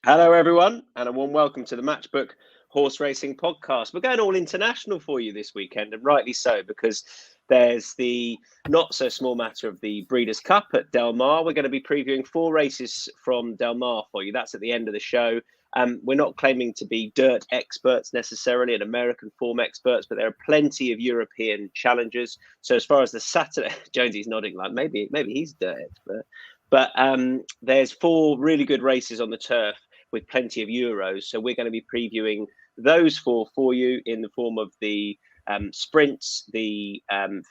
Hello, everyone, and a warm welcome to the Matchbook Horse Racing Podcast. We're going all international for you this weekend, and rightly so, because there's the not so small matter of the Breeders' Cup at Del Mar. We're going to be previewing 4 races from Del Mar for you. That's at the end of the show. We're not claiming to be dirt experts necessarily and American form experts, but there are plenty of European challengers. So as far as the Saturday, Jonesy's nodding like maybe he's a dirt expert. But there's 4 really good races on the turf with plenty of Euros. So we're going to be previewing those 4 for you in the form of the sprints, the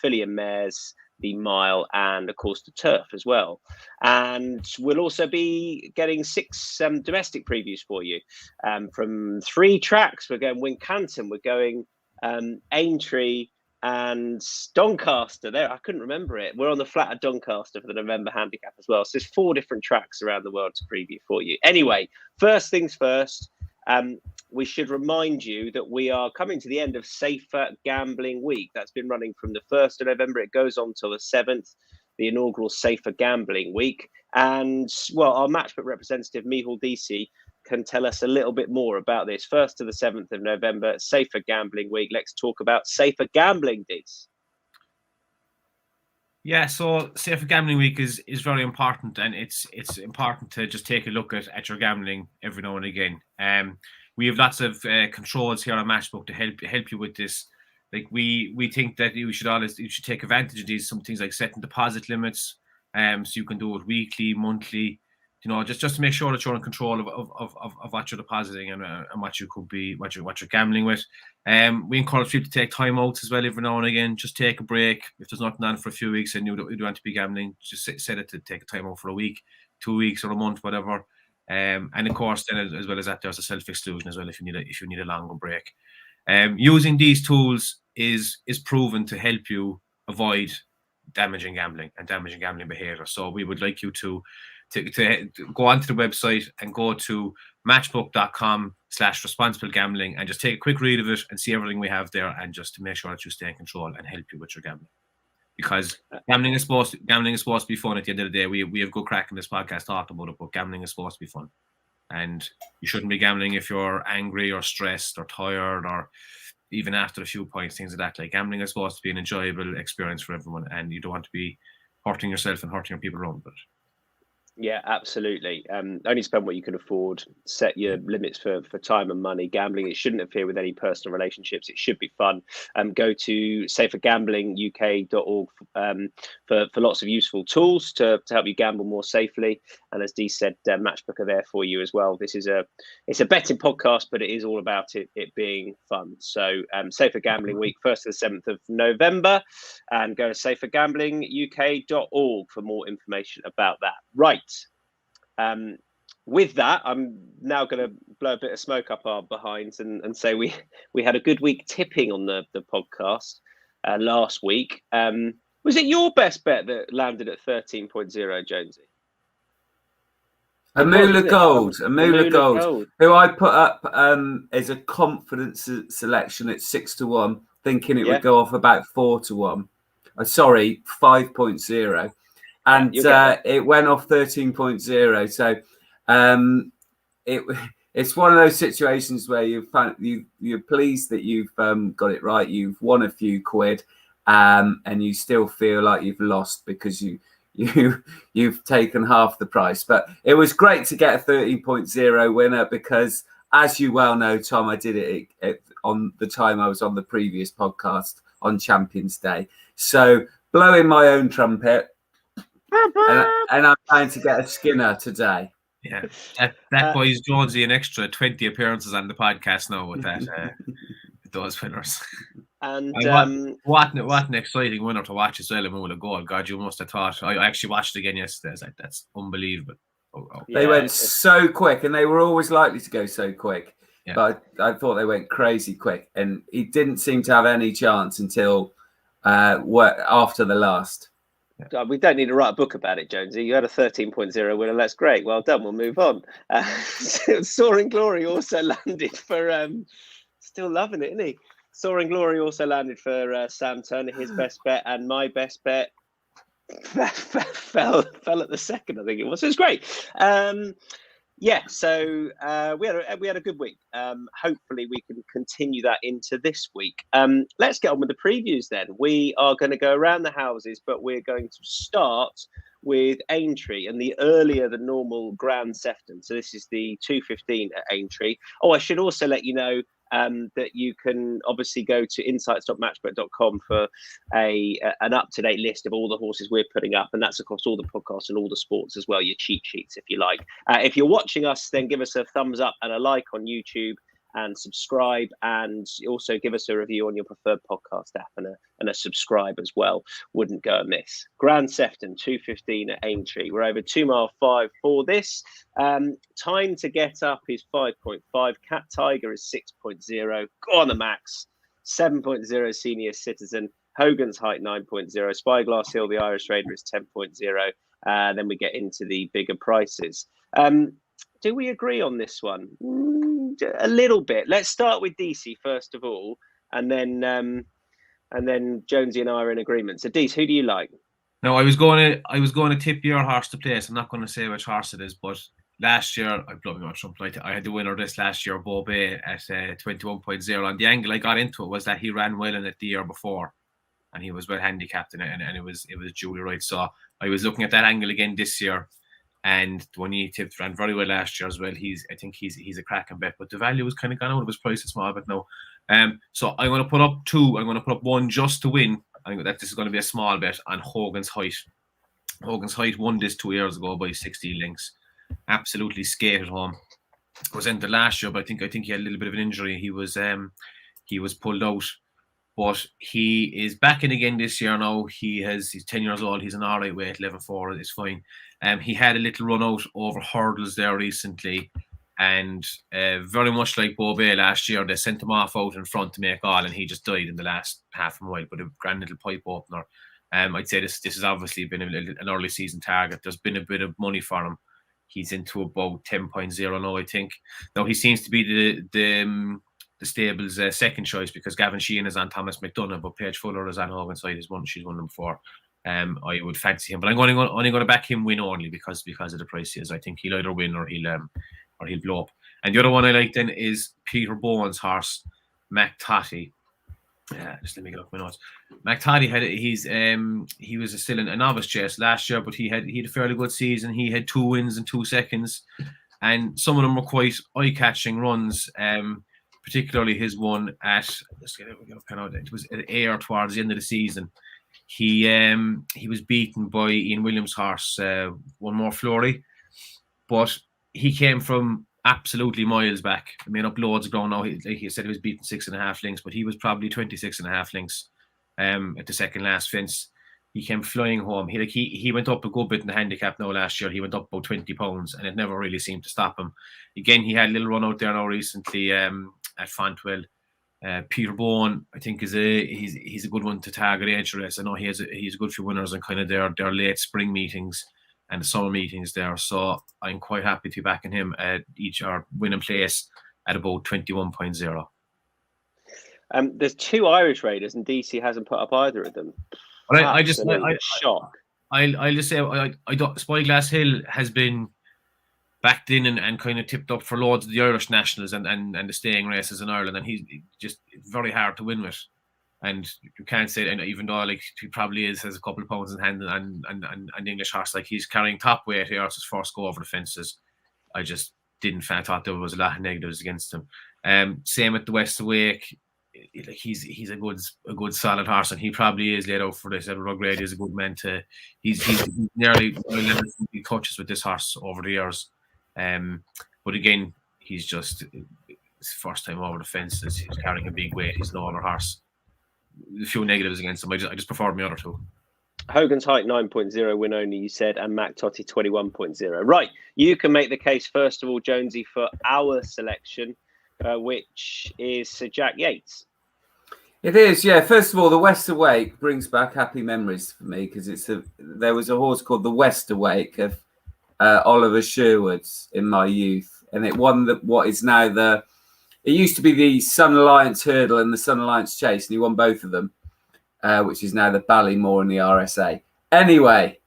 filly and mares, the mile, and of course the turf as well. And we'll also be getting 6 domestic previews for you from 3 tracks. We're going Wincanton, we're going Aintree and Doncaster. There, I couldn't remember it. We're on the flat at Doncaster for the November Handicap as well. So there's 4 different tracks around the world to preview for you. Anyway, first things first, we should remind you that we are coming to the end of Safer Gambling Week. That's been running from the 1st of November. It goes on till the 7th, the inaugural Safer Gambling Week. And, well, our Matchbook representative, Micheál Deasy, can tell us a little bit more about this. 1st to the 7th of November, Safer Gambling Week. Let's talk about safer gambling, Deas. Yeah, so Safer Gambling Week is very important, and it's important to just take a look at your gambling every now and again. We have lots of controls here on Matchbook to help you with this. Like we think that you should take advantage of these, some things like setting deposit limits, so you can do it weekly, monthly, just to make sure that you're in control of what you're depositing and what you could be, what you're gambling with. We encourage people to take time outs as well every now and again. Just take a break. If there's nothing on for a few weeks and you don't want to be gambling, just set it to take a time out for a week, 2 weeks, or a month, whatever. And of course, then as well as that, there's a self-exclusion as well if you need a longer break. Using these tools is proven to help you avoid damaging gambling and damaging gambling behavior. So we would like you to go onto the website and go to matchbook.com/responsible gambling and just take a quick read of it and see everything we have there, and just to make sure that you stay in control and help you with your gambling. Because gambling is supposed to be fun at the end of the day. We have good crack in this podcast talking about it, but gambling is supposed to be fun. And you shouldn't be gambling if you're angry or stressed or tired or even after a few points, things like that. Like, gambling is supposed to be an enjoyable experience for everyone, and you don't want to be hurting yourself and hurting your people around it. Yeah, absolutely. Only spend what you can afford. Set your limits for time and money. Gambling, it shouldn't interfere with any personal relationships. It should be fun. Go to safergamblinguk.org for lots of useful tools to help you gamble more safely. And as Dee said, Matchbook are there for you as well. It's a betting podcast, but it is all about it being fun. So Safer Gambling Week, 1st to the 7th of November, and go to safergamblinguk.org for more information about that. Right. With that, I'm now going to blow a bit of smoke up our behinds and say we had a good week tipping on the podcast last week. Was it your best bet that landed at 13.0, Jonesy? A Moolah Gold, who I put up as a confidence selection at 6-1, thinking it would go off about 4-1. Sorry, 5.0. And it went off 13.0. So it's one of those situations where you're pleased that you've got it right. You've won a few quid, and you still feel like you've lost because you've taken half the price. But it was great to get a 13.0 winner because, as you well know, Tom, I did it on the time I was on the previous podcast on Champions Day. So blowing my own trumpet. And I'm trying to get a Skinner today. Yeah, that buys Jonesy an extra 20 appearances on the podcast now with that those winners. And what an exciting winner to watch as well, a Moolah Gold. God, you must have thought. I actually watched it again yesterday. I was like, that's unbelievable. They went so quick, and they were always likely to go so quick. Yeah. But I thought they went crazy quick, and he didn't seem to have any chance until after the last. Yeah. We don't need to write a book about it, Jonesy. You had a 13.0 winner. That's great. Well done. We'll move on. Soaring Glory also landed for... still loving it, isn't he? Soaring Glory also landed for Sam Turner, his best bet, and my best bet fell at the second, I think it was. So it was great. Yeah, so we had a good week. Hopefully, we can continue that into this week. Let's get on with the previews then. We are going to go around the houses, but we're going to start with Aintree and the earlier than normal Grand Sefton. So this is the 2:15 at Aintree. Oh, I should also let you know that you can obviously go to insights.matchbook.com for an up-to-date list of all the horses we're putting up, and that's across all the podcasts and all the sports as well, your cheat sheets if you like. If you're watching us, then give us a thumbs up and a like on YouTube and subscribe, and also give us a review on your preferred podcast app and a subscribe as well. Wouldn't go amiss. Grand Sefton 2:15 at Aintree. We're over 2 mile 5 for this. Time to get up is 5.5. Cat Tiger is 6.0. Go on the max. 7.0 Senior Citizen. Hogan's Height 9.0. Spyglass Hill, the Irish Raider, is 10.0. Then we get into the bigger prices. Do we agree on this one? A little bit. Let's start with Deasy first of all, and then Jonesy and I are in agreement. So, Deasy, who do you like? No, I was going to tip your horse to place. I'm not going to say which horse it is, but last year I blew me on something. I had the winner this last year, Bobé, at 21.0. And the angle I got into it was that he ran well in it the year before, and he was well handicapped in it, and it was duly right. So I was looking at that angle again this year. And the one he tipped ran very well last year as well. I think he's a cracking bet, but the value was kind of gone out of his price a small bit now. So I'm going to put up 2. I'm going to put up 1 just to win. I think that this is going to be a small bet on Hogan's Height. Hogan's Height won this 2 years ago by 16 lengths. Absolutely skated home. Was entered last year, but I think he had a little bit of an injury. He was pulled out. But he is back in again this year now. He's 10 years old. He's an all right weight, 11.4. It's fine. He had a little run out over hurdles there recently. And very much like Bobé last year, they sent him off out in front to make all, and he just died in the last half a mile, but a grand little pipe opener. I'd say this has obviously been an early season target. There's been a bit of money for him. He's into about 10.0 now, I think. Now, he seems to be the stable's second choice, because Gavin Sheehan is on Thomas McDonough, but Paige Fuller is on Hogan's Side. She's won them before. I would fancy him, but I'm only going to back him win only because of the price he is. I think he'll either win or he'll blow up. And the other one I like then is Peter Bowen's horse, McTotty. Just let me get up my notes. McTotty he was still in a novice chase last year, but he had a fairly good season. He had 2 wins and 2 seconds, and some of them were quite eye-catching runs. Particularly his one at, it was at Ayr towards the end of the season. He was beaten by Ian Williams' horse, One More Flurry, but he came from absolutely miles back. I mean, up loads of ground now. Like he said, he was beaten 6.5 lengths, but he was probably 26.5 lengths at the second last fence. He came flying home. He went up a good bit in the handicap now last year. He went up about 20 pounds, and it never really seemed to stop him. Again, he had a little run out there now recently at Fontwell. Peter Bowen, I think, he's a good one to target age race. I know he's a good few winners in kind of their late spring meetings and the summer meetings there. So I'm quite happy to be backing him at each or winning place at about 21.0. There's 2 Irish Raiders, and DC hasn't put up either of them. But I just shock. I'll just say I don't, Spyglass Hill has been backed in and kind of tipped up for loads of the Irish nationals and the staying races in Ireland, and he's just very hard to win with. And you can't say, and even though like he probably has a couple of pounds in hand and English horse, like he's carrying top weight here, his first go over the fences. I just thought there was a lot of negatives against him. Same with the West Awake. Like he's a good solid horse, and he probably is laid out for this. Edward O'Grady is a good man to. He's nearly he touches with this horse over the years. But again, he's just his first time over the fences. He's carrying a big weight. He's no other horse. A few negatives against him. I just prefer the other 2. Hogan's Height 9.0 win only, you said, and McTotty 21.0. Right, you can make the case first of all, Jonesy, for our selection, which is Sir Jack Yates. It is, yeah. First of all, the West Awake brings back happy memories for me, because there was a horse called the West Awake of Oliver Sherwood's in my youth, and it won what is now it used to be the Sun Alliance Hurdle and the Sun Alliance Chase, and he won both of them, which is now the Ballymore and the RSA. Anyway,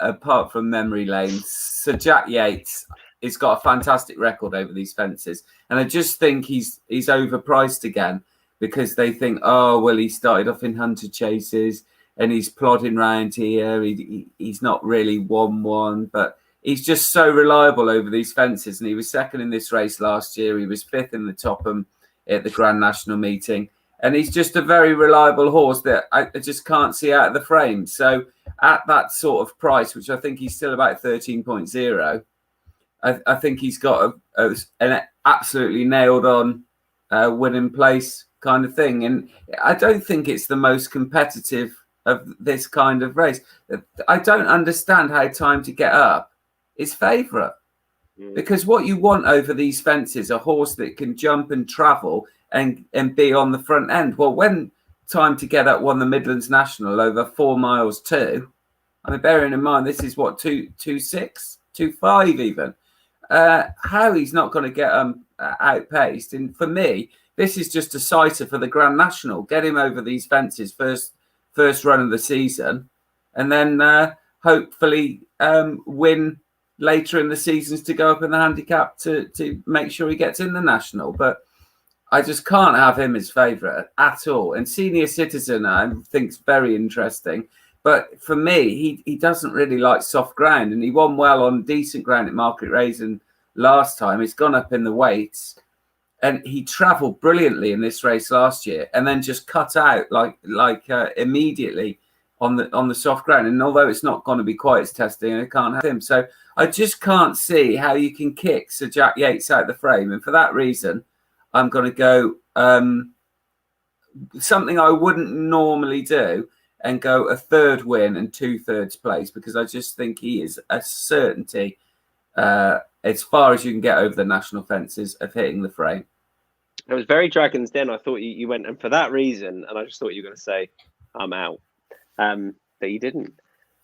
apart from memory lane, Sir Jack Yates, he's got a fantastic record over these fences, and I just think he's overpriced again because they think, oh well, he started off in hunter chases and he's plodding around here. He's not really won one, but he's just so reliable over these fences. And he was second in this race last year. He was fifth in the Topham at the Grand National meeting. And he's just a very reliable horse that I just can't see out of the frame. So at that sort of price, which I think he's still about 13.0, I think he's got an absolutely nailed on winning place kind of thing. And I don't think it's the most competitive of this kind of race. I don't understand how Time to Get Up is favourite, because what you want over these fences, a horse that can jump and travel and be on the front end. Well, when Time to Get Up won the Midlands National over 4 miles too, I mean, bearing in mind this is what 2.6, 2.5 even. How he's not going to get outpaced? And for me, this is just a sighter for the Grand National. Get him over these fences first run of the season, and then hopefully win later in the seasons to go up in the handicap to make sure he gets in the national. But I just can't have him as favourite at all. And Senior Citizen, I think, is very interesting. But for me, he doesn't really like soft ground, and he won well on decent ground at Market Raisin last time. He's gone up in the weights, and he travelled brilliantly in this race last year, and then just cut out like immediately on the soft ground. And although it's not going to be quite as testing, I can't have him. So I just can't see how you can kick Sir Jack Yates out of the frame, and for that reason, I'm going to go something I wouldn't normally do and go a third win and 2/3 place, because I just think he is a certainty as far as you can get over the national fences of hitting the frame. It was very Dragon's Den. I thought you went, and for that reason, and I just thought you were going to say, I'm out. But you didn't.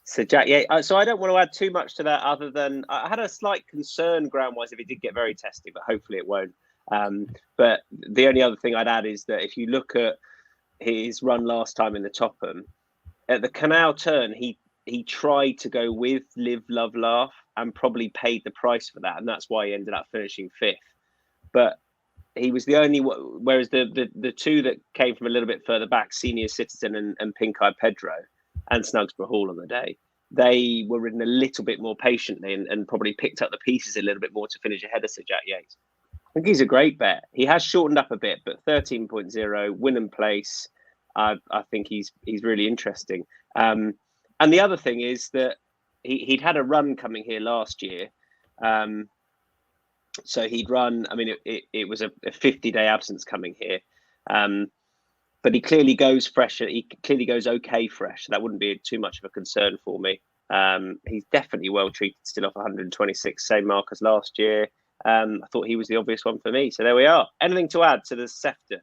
So Jack, yeah. So I don't want to add too much to that, other than I had a slight concern ground-wise if it did get very testy, but hopefully it won't. But the only other thing I'd add is that if you look at his run last time in the Topham, at the Canal Turn, he tried to go with Live, Love, Laugh and probably paid the price for that, and that's why he ended up finishing 5th. But he was the only, whereas the two that came from a little bit further back, Senior Citizen and Pink Eye Pedro and Snugsborough Hall on the day, they were ridden a little bit more patiently and probably picked up the pieces a little bit more to finish ahead of Sir Jack Yates. I think he's a great bet. He has shortened up a bit, but 13.0, win and place, I think he's really interesting. And the other thing is that he'd had a run coming here last year. So he'd run, I mean, it was a 50-day absence coming here. But he clearly goes fresh. He clearly goes okay fresh. That wouldn't be too much of a concern for me. He's definitely well treated, still off 126, same mark as last year. I thought he was the obvious one for me. So there we are. Anything to add to the Sefton?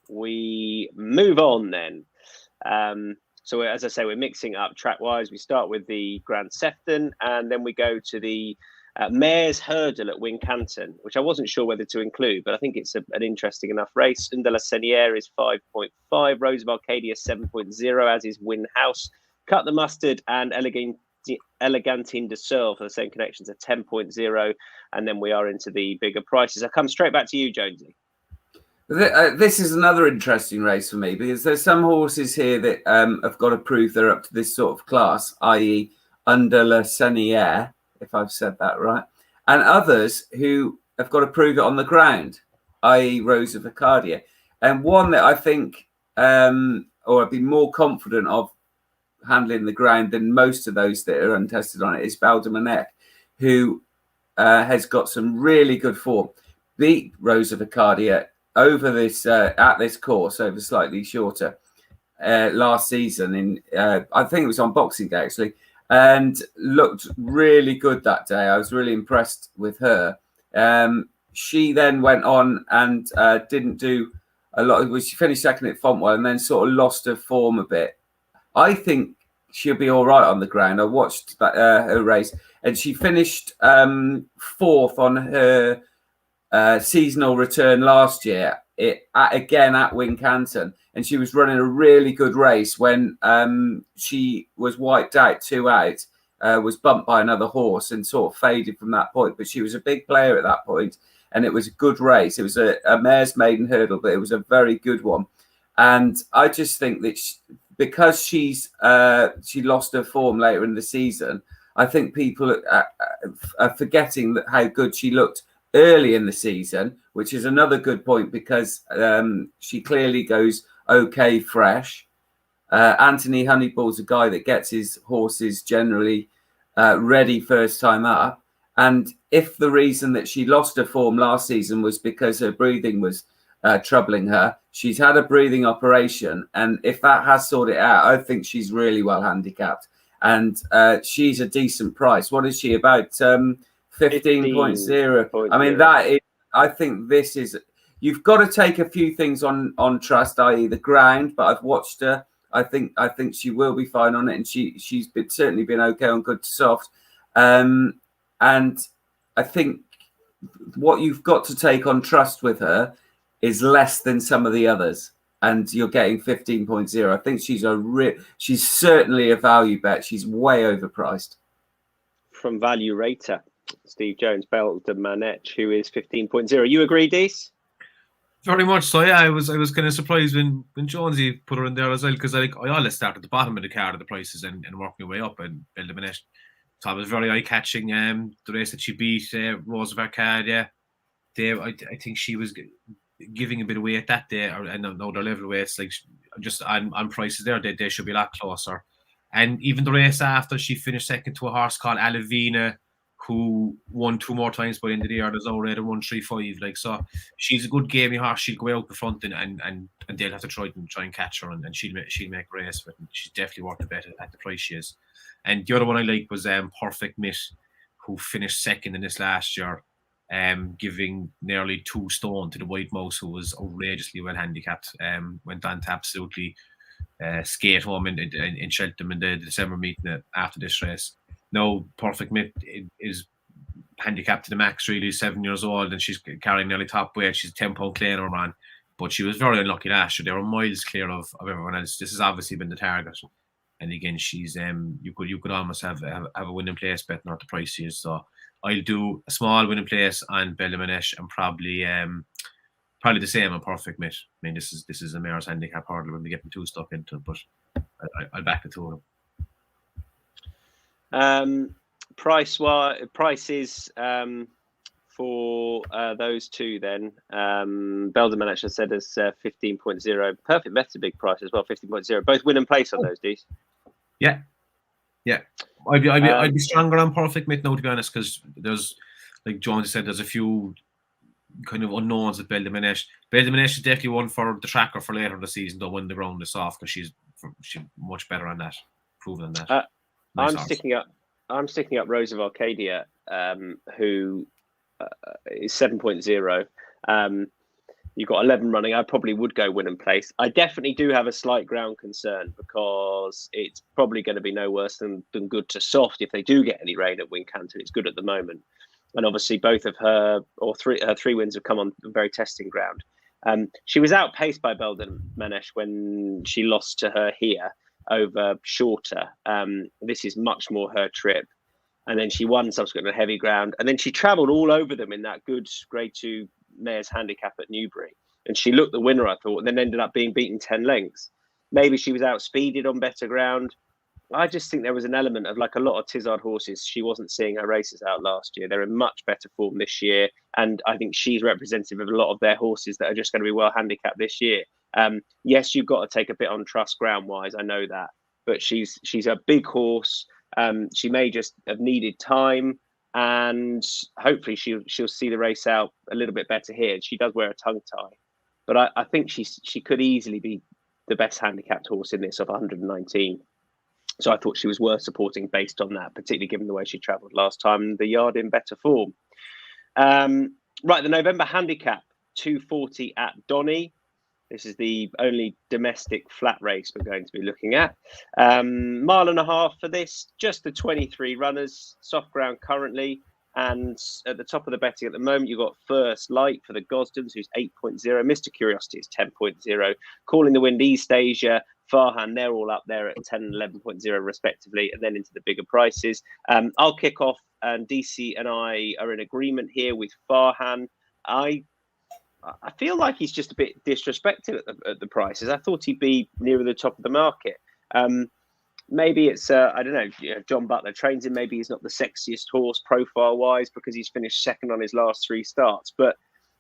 We move on then. So as I say, we're mixing up track-wise. We start with the Grand Sefton, and then we go to the Mare's Hurdle at Wincanton, which I wasn't sure whether to include, but I think it's an interesting enough race. Une de la Seigneur is 5.5, Rose of Arcadia 7.0, as is Win House. Cut the Mustard and Elegantine de Sur for the same connections at 10.0, and then we are into the bigger prices. I come straight back to you, Jonesy. This is another interesting race for me, because there's some horses here that have got to prove they're up to this sort of class, i.e. Une de la Seigneur, if I've said that right, and others who have got to prove it on the ground, i.e. Rose of Arcadia. And one that I think, or I'd be more confident of handling the ground than most of those that are untested on it, is Baldermanek, who has got some really good form. Beat Rose of Arcadia over this at this course, over slightly shorter last season. In I think it was on Boxing Day actually, and looked really good that day. I was really impressed with her. She then went on and didn't do a lot. She finished second at Fontwell and then sort of lost her form a bit. I think she'll be all right on the ground. I watched that, her race, and she finished 4th on her seasonal return last year, again at Wincanton, and she was running a really good race when she was wiped out 2 out was bumped by another horse and sort of faded from that point. But she was a big player at that point, and it was a good race. It was a mare's maiden hurdle, but it was a very good one. And I just think that because she lost her form later in the season, I think people are forgetting how good she looked early in the season, which is another good point because she clearly goes okay fresh. Anthony Honeyball's a guy that gets his horses generally ready first time up. And if the reason that she lost her form last season was because her breathing was troubling her, she's had a breathing operation. And if that has sorted it out, I think she's really well handicapped. And she's a decent price. What is she, about 15.0? I mean, that is, I think this is, you've got to take a few things on trust, i.e. the ground, but I've watched her. I think she will be fine on it, and she's certainly been okay on good to soft. And I think what you've got to take on trust with her is less than some of the others, and you're getting 15.0. I think she's certainly a value bet. She's way overpriced. From Value Rater, Steve Jones, Belden Manetch, who is 15.0. You agree, Dees? Very much so, yeah. I was kind of surprised when Jonesy put her in there as well, because I always start at the bottom of the card of the prices and work my way up, and Belden Manetch. So it was very eye-catching. The race that she beat, Rose of Arcadia, I think she was giving a bit away at that day. I know their level weights, like just on prices there, they should be a lot closer. And even the race after, she finished second to a horse called Alavina, who won 2 more times by the end of the year. There's already 135. Like, so she's a good gamey horse. She'll go out the front and they'll have to try and catch her, and she'll make a race for it. And she's definitely worth the bet at the price she is. And the other one I like was Perfect Mitt, who finished second in this last year, giving nearly 2 stone to the White Mouse, who was outrageously well handicapped. Went on to absolutely skate home in Shelton in the December meeting after this race. Now, Perfect Mitt is handicapped to the max, really, 7 years old, and she's carrying nearly top weight. She's a 10-pound claimer, man. But she was very unlucky last year. They were miles clear of everyone else. This has obviously been the target. And again, she's you could almost have a winning place betting at the price she is. So I'll do a small winning place on Belden Manetch and probably the same on Perfect Mitt. I mean, this is a mare's handicap hurdle when we get them too stuck into it, but I'll back the two of them. Prices for those two then. Belden Manetch, I said, is 15.0. Perfect Mitt's a big price as well, 15.0. Both win and place on those, D's. Yeah. I'd be stronger on Perfect Mitt now, to be honest, because there's, like Jones said, there's a few kind of unknowns with Belden Manetch. Belden Manetch is definitely one for the tracker for later in the season, though, when the ground is soft, because she's much better on that, proven on that. I'm sticking up Rose of Arcadia, who is 7.0. You've got 11 running. I probably would go win and place. I definitely do have a slight ground concern, because it's probably going to be no worse than good to soft if they do get any rain at Wincanton. It's good at the moment. And obviously both of her three wins have come on very testing ground. She was outpaced by Belden Manetch when she lost to her here over shorter. This is much more her trip. And then she won subsequently on heavy ground. And then she travelled all over them in that good Grade 2 mare's handicap at Newbury. And she looked the winner, I thought, and then ended up being beaten 10 lengths. Maybe she was outspeeded on better ground. I just think there was an element of, like a lot of Tizard horses, she wasn't seeing her races out last year. They're in much better form this year. And I think she's representative of a lot of their horses that are just going to be well handicapped this year. Yes, you've got to take a bit on trust ground-wise. I know that. But she's a big horse. She may just have needed time, and hopefully she'll see the race out a little bit better here. She does wear a tongue tie, but I think she could easily be the best handicapped horse in this of 119. So I thought she was worth supporting based on that, particularly given the way she travelled last time, the yard in better form. Right, the November handicap, 240 at Donny. This is the only domestic flat race we're going to be looking at. 1.5 miles for this, just the 23 runners, soft ground currently. And at the top of the betting at the moment, you've got First Light for the Gosdens, who's 8.0. Mr. Curiosity is 10.0. Calling the Wind East Asia, Farhan, they're all up there at 10 and 11.0 respectively, and then into the bigger prices. I'll kick off, and Deasy and I are in agreement here with Farhan. I feel like he's just a bit disrespected at the prices. I thought he'd be nearer the top of the market. Maybe it's, I don't know, John Butler trains him. Maybe he's not the sexiest horse profile-wise because he's finished second on his last 3 starts. But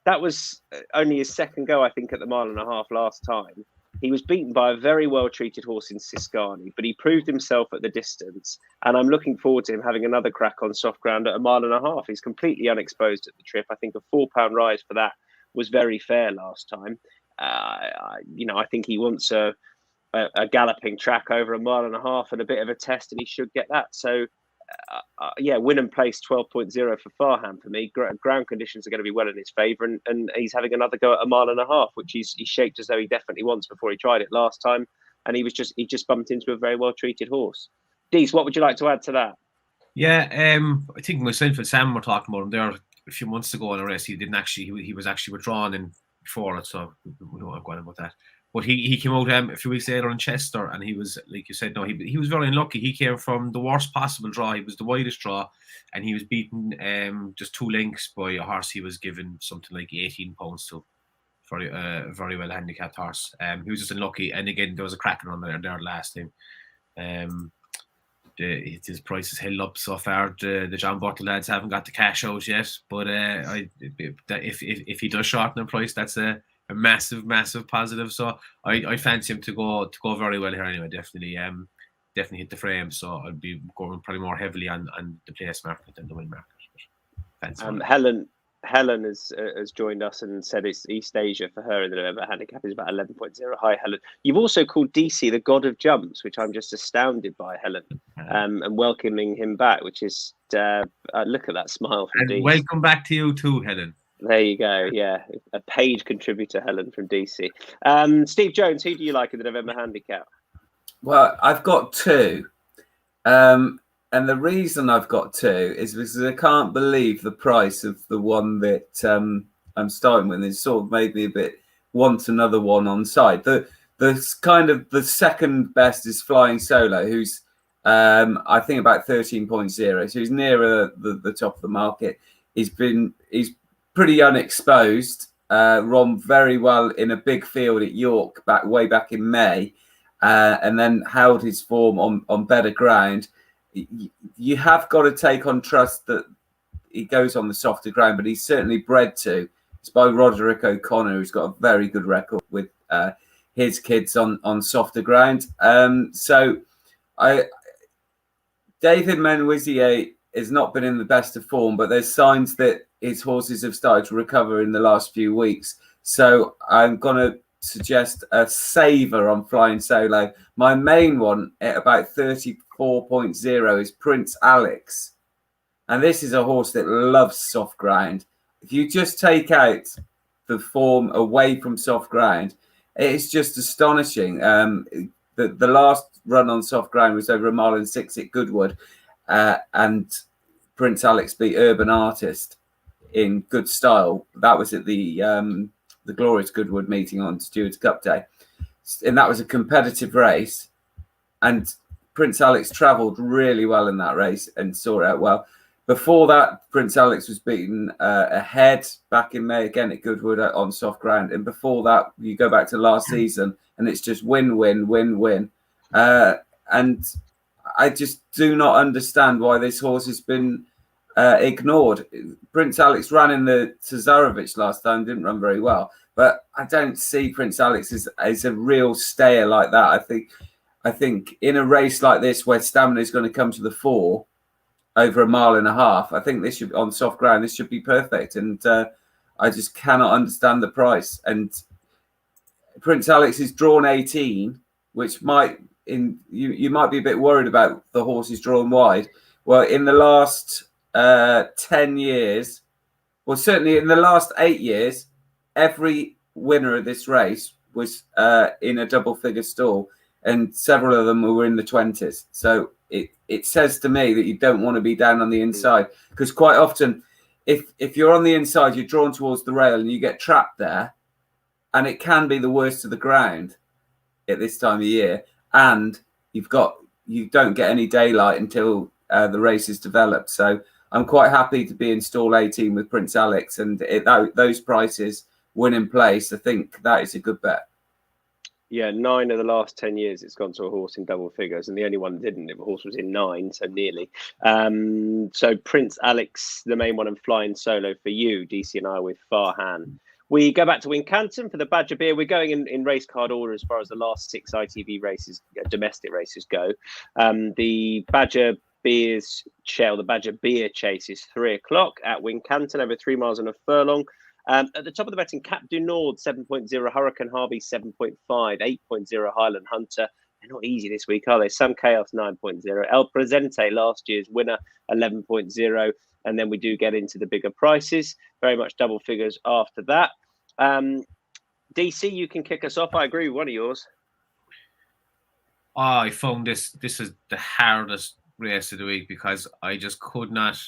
that was only his second go, I think, at the 1.5 miles last time. He was beaten by a very well-treated horse in Siskani, but he proved himself at the distance. And I'm looking forward to him having another crack on soft ground at 1.5 miles. He's completely unexposed at the trip. I think a £4 rise for that was very fair last time. I think he wants a galloping track over 1.5 miles and a bit of a test, and he should get that. So, win and place 12.0 for Farhan for me. Ground conditions are going to be well in his favour, and he's having another go at 1.5 miles, which he's shaped as though he definitely wants before he tried it last time, and he just bumped into a very well treated horse. Dees, what would you like to add to that? Yeah, I think myself and Sam were talking about him there a few months ago in a race. He was actually withdrawn in before it, so we don't have going about that. But he came out a few weeks later in Chester, and he was, like you said, he was very unlucky. He came from the worst possible draw. He was the widest draw, and he was beaten just 2 lengths by a horse he was given something like £18 to, for a very well handicapped horse. He was just unlucky, and again there was a cracking on there last time. His price is held up so far. The John Butler lads haven't got the cash out yet, but if he does shorten the price, that's a massive positive. So I fancy him to go very well here anyway. Definitely hit the frame. So I'd be going probably more heavily on the place market than the win market. Fancy Helen has joined us and said it's East Asia for her in the November handicap is about 11.0. Hi, Helen. You've also called Deasy the god of jumps, which I'm just astounded by, Helen, and welcoming him back, which is look at that smile from Deasy. Welcome back to you too, Helen. There you go. Yeah, a paid contributor, Helen from Deasy. Steve Jones, who do you like in the November handicap? Well, I've got 2. And the reason I've got 2 is because I can't believe the price of the one that I'm starting with. It sort of made me a bit want another one on side. The kind of the second best is Flying Solo, who's I think about 13.0. So he's nearer the top of the market. He's pretty unexposed. Run very well in a big field at York way back in May, and then held his form on better ground. You have got to take on trust that he goes on the softer ground, but he's certainly bred to. It's by Roderick O'Connor, who's got a very good record with his kids on softer ground. David Menwizier has not been in the best of form, but there's signs that his horses have started to recover in the last few weeks. So I'm going to suggest a saver on Flying Solo. My main one at about 34.0 is Prince Alex. And this is a horse that loves soft ground. If you just take out the form away from soft ground, it's just astonishing. The last run on soft ground was over 1.6 miles at Goodwood. And Prince Alex beat Urban Artist in good style. That was at the Glorious Goodwood meeting on Stewards Cup Day. And that was a competitive race. And Prince Alex travelled really well in that race and saw it out well. Before that, Prince Alex was beaten ahead back in May again at Goodwood on soft ground. And before that, you go back to last season and it's just win. And I just do not understand why this horse has been ignored. Prince Alex ran in the Cesarovic last time, didn't run very well. But I don't see Prince Alex as a real stayer like that. I think in a race like this where stamina is going to come to the fore over 1.5 miles, I think this should on soft ground. This should be perfect, and I just cannot understand the price. And Prince Alex is drawn 18, which you might be a bit worried about the horses drawn wide. Well, in the last 10 years, well, certainly in the last 8 years, every winner of this race was in a double-figure stall, and several of them were in the 20s. So it says to me that you don't want to be down on the inside, because quite often, if you're on the inside, you're drawn towards the rail and you get trapped there, and it can be the worst of the ground. at this time of year, and you don't get any daylight until the race is developed. So I'm quite happy to be in stall 18 with Prince Alex, and those prices win in place. I think that is a good bet. Yeah, 9 of the last 10 years it's gone to a horse in double figures, and the only one that didn't, if a horse was in 9, so nearly. So Prince Alex, the main one, and Flying Solo for you, Deasy and I with Farhan. We go back to Wincanton for the Badger Beer. We're going in race card order as far as the last 6 ITV races, domestic races go. The Badger Beer's Shell, the Badger Beer Chase is 3 o'clock at Wincanton, over 3 miles and a furlong. At the top of the betting, Cap du Nord 7.0, Hurricane Harvey 7.5, 8.0 Highland Hunter. They're not easy this week, are they? Sam Chaos 9.0, El Presente, last year's winner, 11.0. And then we do get into the bigger prices, very much double figures after that. DC, you can kick us off. I agree with one of yours. I found this is the hardest race of the week because I just could not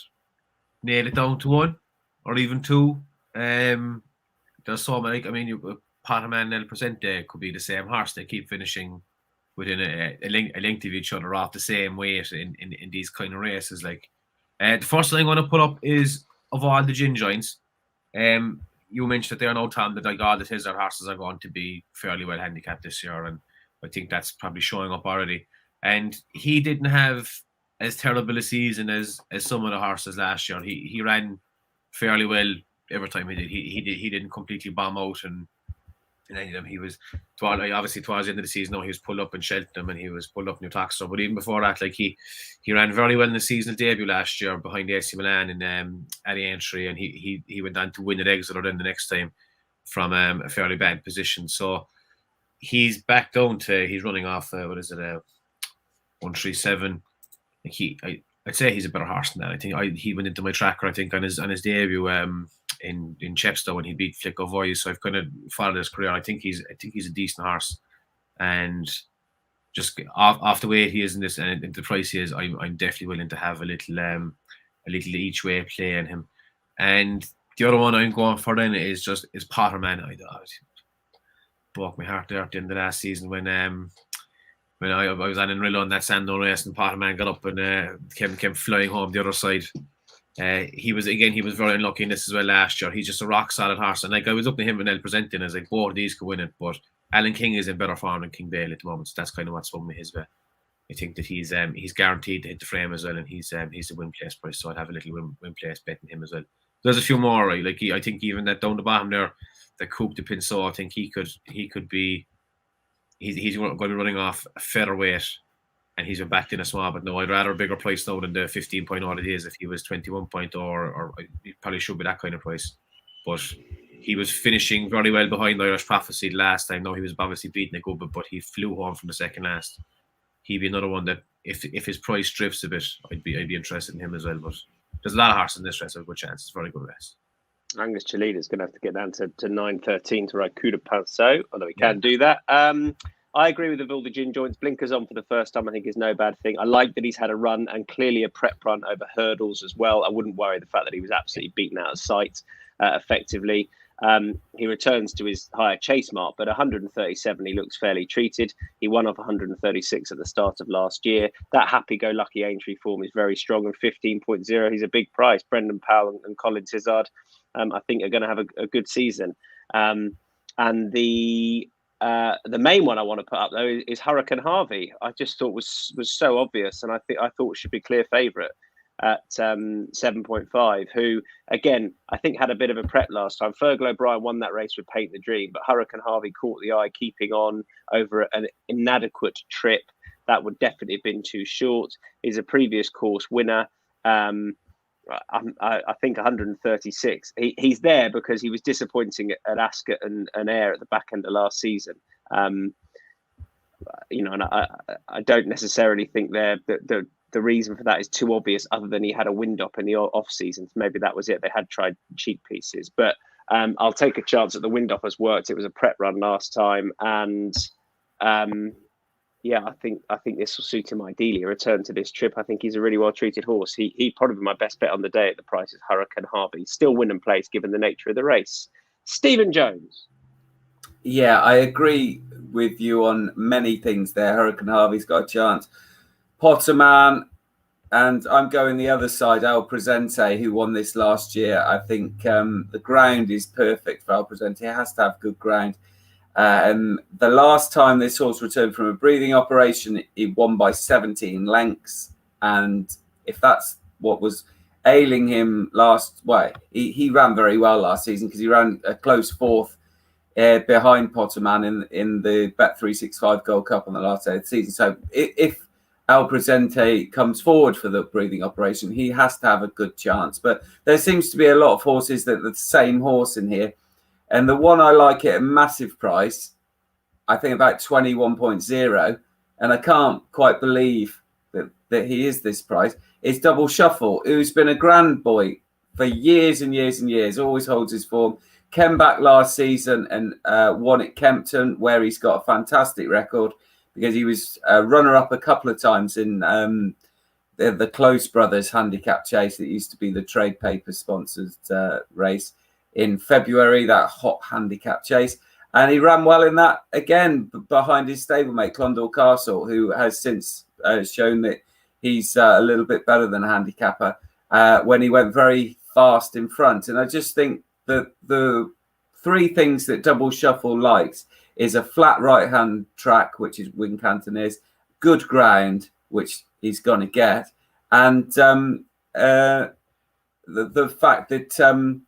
nail it down to 1 or even 2. There's so many. I mean, Potterman and El Presente could be the same horse. They keep finishing within a length of each other off the same weight in these kind of races. Like the first thing I'm going to put up is of all the gin joints. You mentioned that there now, Tom, that like all the Tizzler horses are going to be fairly well handicapped this year, and I think that's probably showing up already. And he didn't have as terrible a season as some of the horses last year. He ran fairly well every time he did. He didn't completely bomb out and any of them. He was obviously towards the end of the season. He was pulled up in Shelton and he was pulled up in Newcastle. But even before that, like he ran very well in the seasonal debut last year behind AC Milan and at the Aintree, and he went on to win at Exeter then the next time from a fairly bad position. So he's back down to he's running off 137. I'd say he's a better horse than that. I think he went into my tracker. I think on his debut in Chepstow when he beat Flick O'Voy. So I've kind of followed his career. I think he's a decent horse, and just off the way he is in this and the price he is, I'm definitely willing to have a little each way play in him. And the other one I'm going for then is Potterman. I broke my heart there at the end of last season when I was on Enrillo on that Sandown race and Potterman got up and came flying home the other side. He was very unlucky in this as well last year. He's just a rock solid horse, and like I was up to him and El Presente, and I was like, both of these could win it, but Alan King is in better form than King Bale at the moment, so that's kind of what's swung me his way. I think that he's guaranteed to hit the frame as well, and he's a win place price, so I'd have a little win place betting him as well. There's a few more, right? Like I think even that down the bottom there, the Coupe de Pinceau, I think he could be. He's going to be running off a featherweight, and he's been backed in a small. But no, I'd rather a bigger price now than the 15.0 it is. If he was 21.0, or he probably should be that kind of price. But he was finishing very well behind Irish Prophecy last time. Now he was obviously beating a good bit, but he flew home from the second last. He'd be another one that if his price drifts a bit, I'd be interested in him as well. But there's a lot of horses in this race. Have a good chance. It's a very good race. Angus Chalita's going to have to get down to 9.13 to ride Coup de Pinceau, although he can do that. I agree with all the gin joints. Blinkers on for the first time, I think, is no bad thing. I like that he's had a run and clearly a prep run over hurdles as well. I wouldn't worry the fact that he was absolutely beaten out of sight effectively. He returns to his higher chase mark, but 137, he looks fairly treated. He won off 136 at the start of last year. That happy-go-lucky Aintree form is very strong, and 15.0, he's a big price. Brendan Powell and Colin Tizard, I think, are going to have a good season. And the main one I want to put up, though, is Hurricane Harvey. I just thought was so obvious, and I thought should be clear favourite at 7.5, who, again, I think had a bit of a prep last time. Fergal O'Brien won that race with Paint the Dream, but Hurricane Harvey caught the eye, keeping on over an inadequate trip. That would definitely have been too short. He's a previous course winner. I think 136. He's there because he was disappointing at Ascot and Ayr at the back end of last season. And I don't necessarily think the reason for that is too obvious, other than he had a wind up in the off season. So maybe that was it. They had tried cheap pieces, but I'll take a chance that the wind up has worked. It was a prep run last time, and I think this will suit him ideally. A return to this trip. I think he's a really well treated horse. He'd probably be my best bet on the day at the price is Hurricane Harvey. Still win and place given the nature of the race. Stephen Jones. Yeah, I agree with you on many things there. Hurricane Harvey's got a chance. Potterman, and I'm going the other side, El Presente, who won this last year. I think the ground is perfect for El Presente. It has to have good ground. The last time this horse returned from a breathing operation, he won by 17 lengths. And if that's what was ailing him he ran very well last season because he ran a close fourth behind Potterman in the Bet365 Gold Cup on the last day of the season. So if El Presente comes forward for the breathing operation, he has to have a good chance. But there seems to be a lot of horses that are the same horse in here. And the one I like at a massive price, I think about 21.0, and I can't quite believe that he is this price, is Double Shuffle, who's been a grand boy for years and years and years, always holds his form. Came back last season and won at Kempton, where he's got a fantastic record because he was runner-up a couple of times in the Close Brothers Handicap Chase that used to be the trade paper sponsored race in February, that hot handicap chase. And he ran well in that again behind his stablemate, Clondall Castle, who has since shown that he's a little bit better than a handicapper when he went very fast in front. And I just think that the three things that Double Shuffle likes is a flat right-hand track, which is Wincanton is, good ground, which he's going to get, and the fact that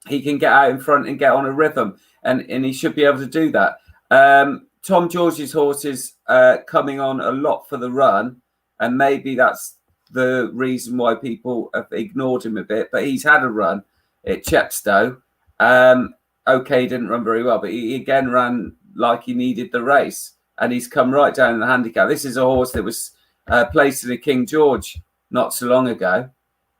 he can get out in front and get on a rhythm, and he should be able to do that. Tom George's horse is coming on a lot for the run, and maybe that's the reason why people have ignored him a bit. But he's had a run at Chepstow. Okay, didn't run very well, but he again ran like he needed the race, and he's come right down in the handicap. This is a horse that was placed in a King George not so long ago.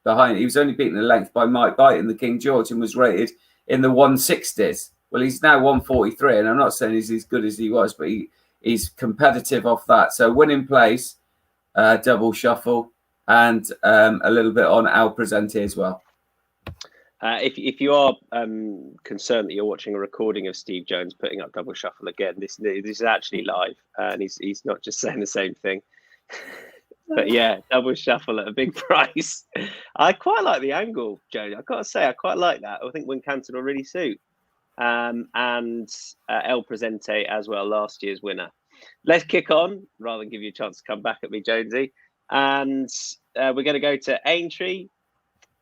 He was only beaten a length by Mike Bite in the King George and was rated in the 160s. Well, he's now 143, and I'm not saying he's as good as he was, but he's competitive off that. So winning place, Double Shuffle, and a little bit on El Presente as well. If you are concerned that you're watching a recording of Steve Jones putting up Double Shuffle again, this is actually live, and he's not just saying the same thing. But yeah, Double Shuffle at a big price. I quite like the angle, Joe. I've got to say, I quite like that. I think Wincanton will really suit. And El Presente as well, last year's winner. Let's kick on, rather than give you a chance to come back at me, Jonesy. And we're going to go to Aintree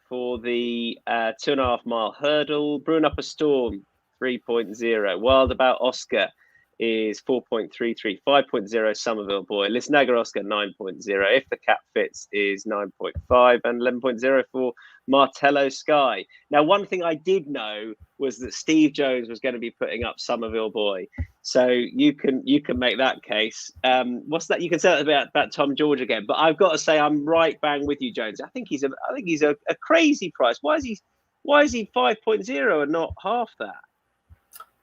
for the 2.5 mile hurdle. Brewing Up a Storm, 3.0. Wild About Oscar is 4.33, 5.0 Somerville Boy. Lisnaga Oscar 9.0. If the Cap Fits is 9.5 and 11.0 for Martello Sky. Now, one thing I did know was that Steve Jones was going to be putting up Somerville Boy, so you can make that case. What's that? You can say that about Tom George again, but I've got to say I'm right bang with you, Jones. I think he's a crazy price. Why is he 5.0 and not half that?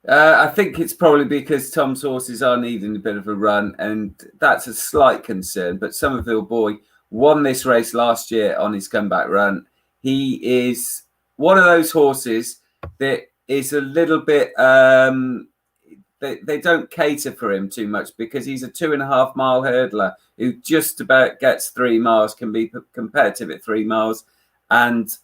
I think it's probably because Tom's horses are needing a bit of a run, and that's a slight concern. But Somerville Boy won this race last year on his comeback run. He is one of those horses that is a little bit, they don't cater for him too much because he's a 2.5 mile hurdler who just about gets 3 miles, can be competitive at 3 miles, and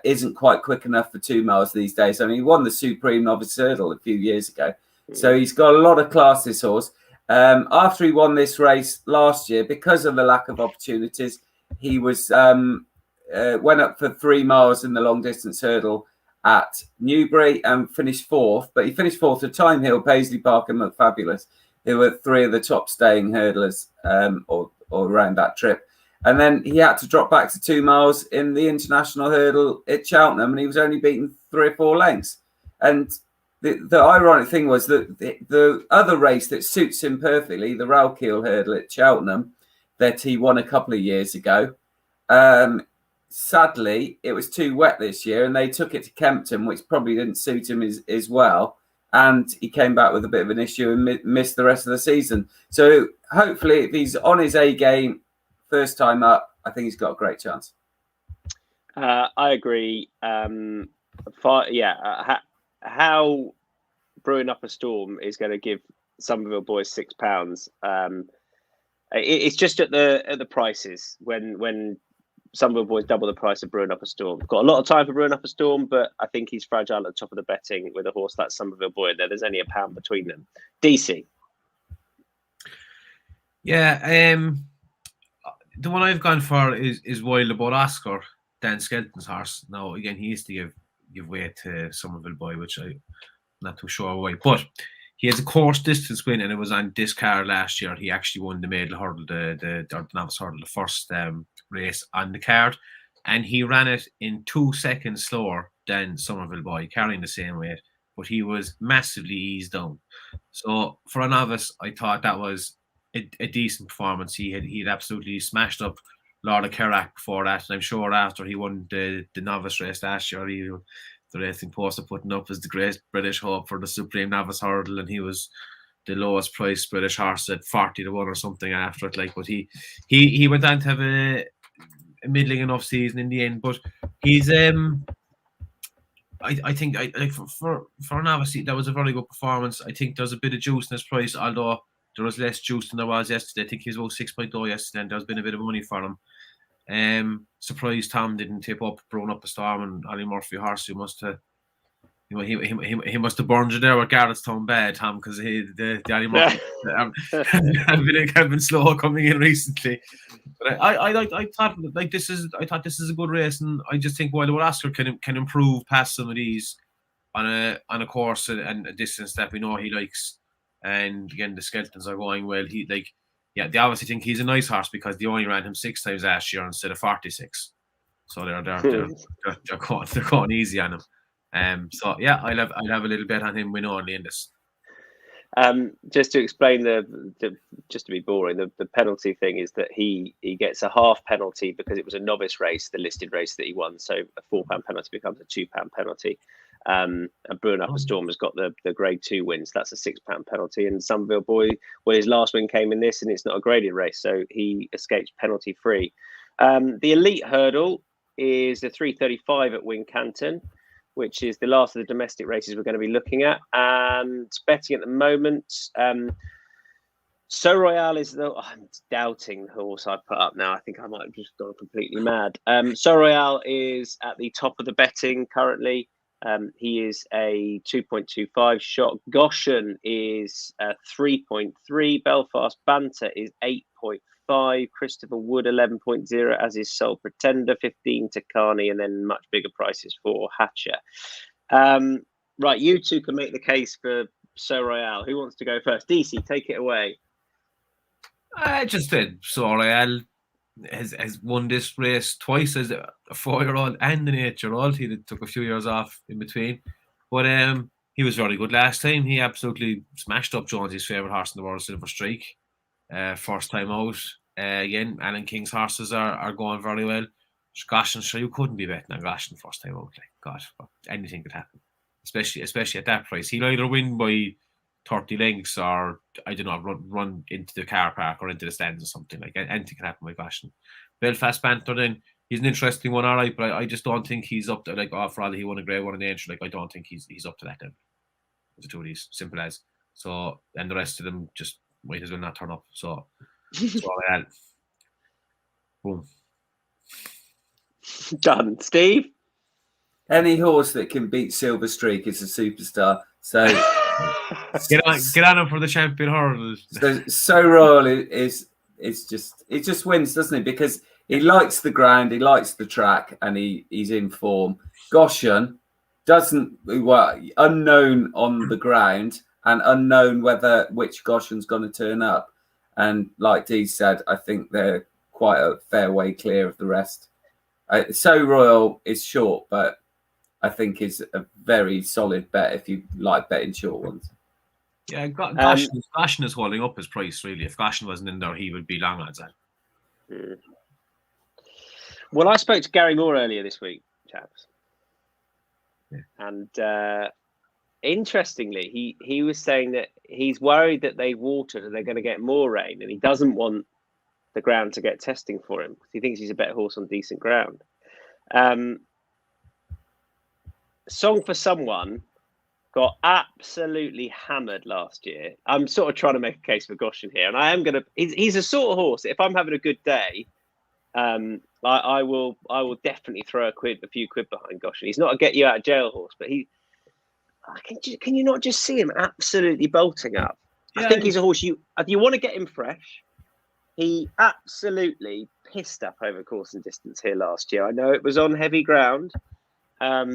isn't quite quick enough for 2 miles these days. I mean, he won the Supreme Novice Hurdle a few years ago. So he's got a lot of class, this horse. After he won this race last year, because of the lack of opportunities, he was went up for 3 miles in the long distance hurdle at Newbury and finished fourth. But he finished fourth at Time Hill, Paisley Park and McFabulous, who were 3 of the top staying hurdlers or around that trip. And then he had to drop back to 2 miles in the international hurdle at Cheltenham, and he was only beaten 3 or 4 lengths. And the ironic thing was that the other race that suits him perfectly, the Ralkeel hurdle at Cheltenham, that he won a couple of years ago, sadly, it was too wet this year, and they took it to Kempton, which probably didn't suit him as well. And he came back with a bit of an issue and missed the rest of the season. So hopefully, if he's on his A game, first time up, I think he's got a great chance. I agree. How Brewing Up a Storm is going to give Somerville boys £6. It's just at the prices when Somerville boys double the price of Brewing Up a Storm. Got a lot of time for Brewing Up a Storm, but I think he's fragile at the top of the betting with a horse like Somerville boy. There's only £1 between them. Deasy. Yeah, the one I've gone for is Wild About Oscar, Dan Skelton's horse. Now again, he used to give way to Somerville boy, which I'm not too sure why, but he has a course distance win, and it was on this card last year. He actually won the Maiden Hurdle, the Novice Hurdle, the first race on the card, and he ran it in 2 seconds slower than Somerville boy, carrying the same weight, but he was massively eased down. So for a novice, I thought that was a decent performance. He had absolutely smashed up Lord of Kerrack before that, and I'm sure after he won the novice race last year, the Racing Post are putting up as the great British hope for the Supreme Novice Hurdle, and he was the lowest priced British horse at 40 to 1 or something after it. But he went on to have a middling enough season in the end. But he's I think for a novice, that was a very good performance. I think there's a bit of juice in his price, although there was less juice than there was yesterday. I think he was about 6.0 yesterday, and there's been a bit of money for him. Surprised Tom didn't tip up Brewing Up a Storm and Ollie Murphy horse. He must have burned you there with Garrettstown bad, Tom, because the Ollie Murphy have been slow coming in recently. But I thought this is a good race, and I just think Wild About Oscar can improve past some of these on a course and a distance that we know he likes. And again, the Skeltons are going well. They obviously think he's a nice horse because they only ran him 6 times last year instead of 46. So they're going easy on him. So yeah, I'll have a little bet on him win only in this. Just to explain just to be boring, the penalty thing is that he gets a half penalty because it was a novice race, the listed race that he won. So a £4 penalty becomes a £2 penalty. And Brewing Up a Storm has got the grade 2 wins. That's a £6 penalty. And Somerville boy, well, his last win came in this, and it's not a graded race, so he escapes penalty free. The elite hurdle is the 3:35 at Wincanton, which is the last of the domestic races we're going to be looking at. And betting at the moment, So Royale is I'm doubting the horse I put up now. I think I might have just gone completely mad. So Royale is at the top of the betting currently. He is a 2.25 shot. Goshen is 3.3. Belfast Banter is 8.5. Christopher Wood 11.0 as his sole pretender. 15 to Carney, and then much bigger prices for Hatcher. Right, you two can make the case for So Royale. Who wants to go first? Deasy, take it away. I just said So Royale has won this race twice as a 4-year-old and an 8-year-old. He took a few years off in between, but he was very good last time. He absolutely smashed up Jonesy's favourite horse in the world, Silver Streak, first time out. Again, Alan King's horses are going very well. Goshen, sure, you couldn't be betting on Goshen first time out. Like God, anything could happen, especially at that price. He'll either win by 30 lengths, or I don't know, run into the car park or into the stands or something. Like anything can happen with Goshen. Belfast Banter, then he's an interesting one, all right, but I just don't think he's up to for all he won a grade 1 in the Aintree. I don't think he's up to that level. The two of these, simple as. So, and the rest of them just might as well not turn up. So boom. Done. Steve? Any horse that can beat Silver Streak is a superstar. So get on him for the champion hurdle. So Royal is just wins, doesn't he? Because he likes the ground, he likes the track, and he's in form. Goshen unknown on the ground and unknown which Goshen's going to turn up. And like Dee said, I think they're quite a fair way clear of the rest. So Royal is short, but I think is a very solid bet if you like betting short ones. Yeah, Goshen is holding up his price, really. If Goshen wasn't in there, he would be long odds. Well, I spoke to Gary Moore earlier this week, chaps. Yeah. And interestingly, he was saying that he's worried that they've watered and they're going to get more rain, and he doesn't want the ground to get testing for him because he thinks he's a better horse on decent ground. Song for Someone got absolutely hammered last year. I'm sort of trying to make a case for Goshen here, and I am going to. He's a sort of horse. If I'm having a good day, I will definitely throw a few quid behind Goshen. He's not a get you out of jail horse, but can you not just see him absolutely bolting up? I think he's a horse if you want to get him fresh. He absolutely pissed up over course and distance here last year. I know it was on heavy ground. But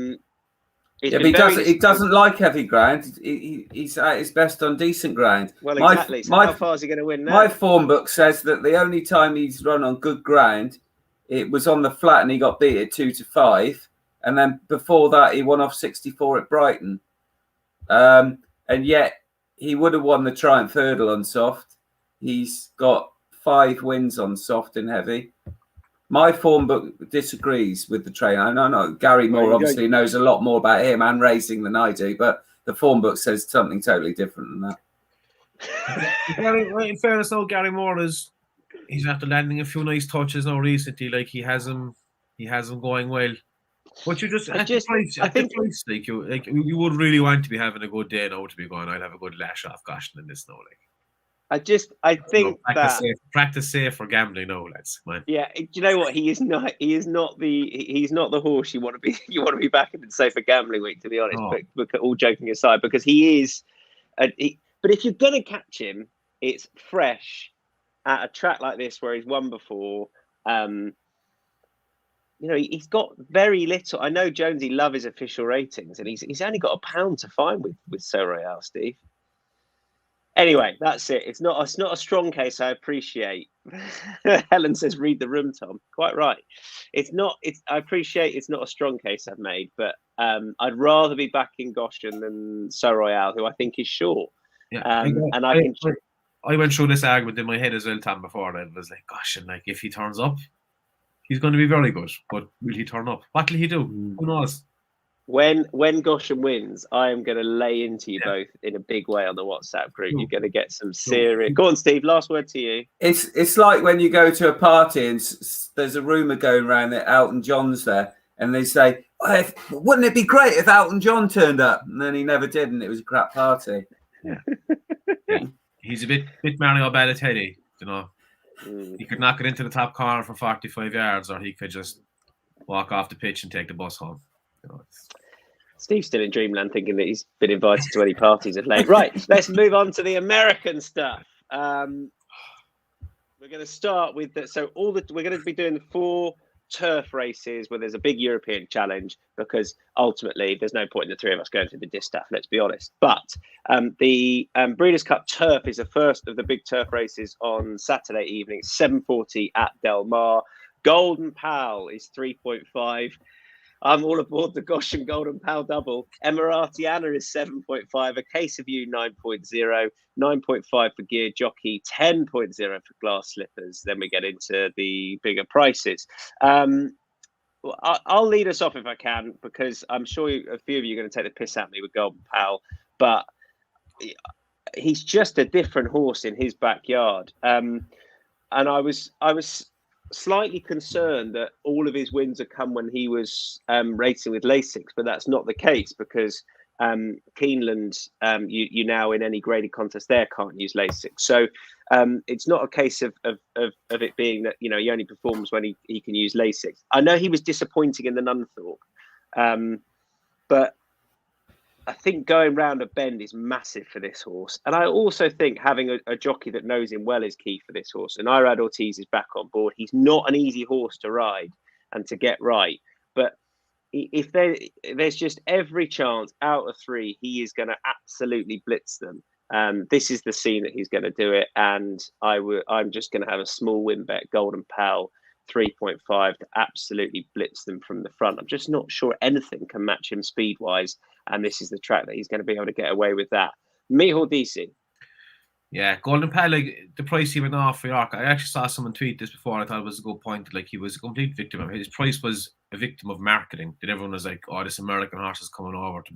he doesn't like heavy ground. He's at his best on decent ground. Well, exactly. So how far is he going to win now? My form book says that the only time he's run on good ground, it was on the flat and he got beat at 2-5. And then before that, he won off 64 at Brighton. And yet he would have won the Triumph Hurdle on soft. He's got 5 wins on soft and heavy. My form book disagrees with the trainer. I know Gary Moore obviously knows a lot more about him and racing than I do, but the form book says something totally different than that. In fairness, though, Gary Moore he's after landing a few nice touches now recently. Like he has him going well. But you you would really want to be having a good day now to be going, I'll have a good lash off Goshen in this now. Like practice safe for gambling now, lads. Man. Yeah, do you know what? He's not the horse you want to be backing and say for gambling week, to be honest. Oh. But all joking aside, because he is but if you're gonna catch him, it's fresh at a track like this where he's won before. He's got very little. I know Jonesy love his official ratings, and he's only got £1 to find with So Royale, Steve. Anyway, that's it. It's not a strong case. I appreciate. Helen says, "Read the room, Tom." Quite right. I appreciate it's not a strong case I've made, but I'd rather be backing Goshen than So Royale, who I think is short. Yeah, I went through this argument in my head as well, Tom, before. And I was like, Goshen, like if he turns up, he's going to be very good. But will he turn up? What will he do? Who knows? When Goshen wins, I am going to lay into you both in a big way on the WhatsApp group. You're going to get some serious. Go on, Steve. Last word to you. It's like when you go to a party and there's a rumor going around that Elton John's there, and they say, "Wouldn't it be great if Elton John turned up?" And then he never did, and it was a crap party. Yeah, he's a bit Mario Balotelli, you know. He could knock it into the top corner for 45 yards, or he could just walk off the pitch and take the bus home. Steve's still in dreamland thinking that he's been invited to any parties of late. Right, let's move on to the American stuff. We're going to start with we're going to be doing 4 turf races where there's a big European challenge, because ultimately there's no point in the 3 of us going to the distaff, let's be honest. But the Breeders' Cup Turf is the first of the big turf races on Saturday evening, 7:40 at Del Mar. Golden Pal is 3.5. I'm all aboard the Goshen Golden Pal double. Emiratiana is 7.5. A Case of You 9.0. 9.5 for Gear Jockey. 10.0 for Glass Slippers. Then we get into the bigger prices. I'll lead us off if I can, because I'm sure a few of you are going to take the piss at me with Golden Pal. But he's just a different horse in his backyard. And I was slightly concerned that all of his wins have come when he was racing with Lasix, but that's not the case, because Keeneland, you now in any graded contest there can't use Lasix. So it's not a case of it being that he only performs when he can use Lasix. I know he was disappointing in the Nunthorpe, but I think going round a bend is massive for this horse. And I also think having a jockey that knows him well is key for this horse. And Irad Ortiz is back on board. He's not an easy horse to ride and to get right. But if there's just every chance out of 3, he is going to absolutely blitz them. This is the scene that he's going to do it. And I'm just going to have a small win bet, Golden Pal, 3.5 to absolutely blitz them from the front. I'm just not sure anything can match him speed-wise. And this is the track that he's going to be able to get away with that. Micheál, Deasy. Yeah, Golden Pal, like the price he went off for York. I actually saw someone tweet this before. I thought it was a good point. Like he was a complete victim of it. His price was a victim of marketing. That everyone was like, "Oh, this American horse is coming over to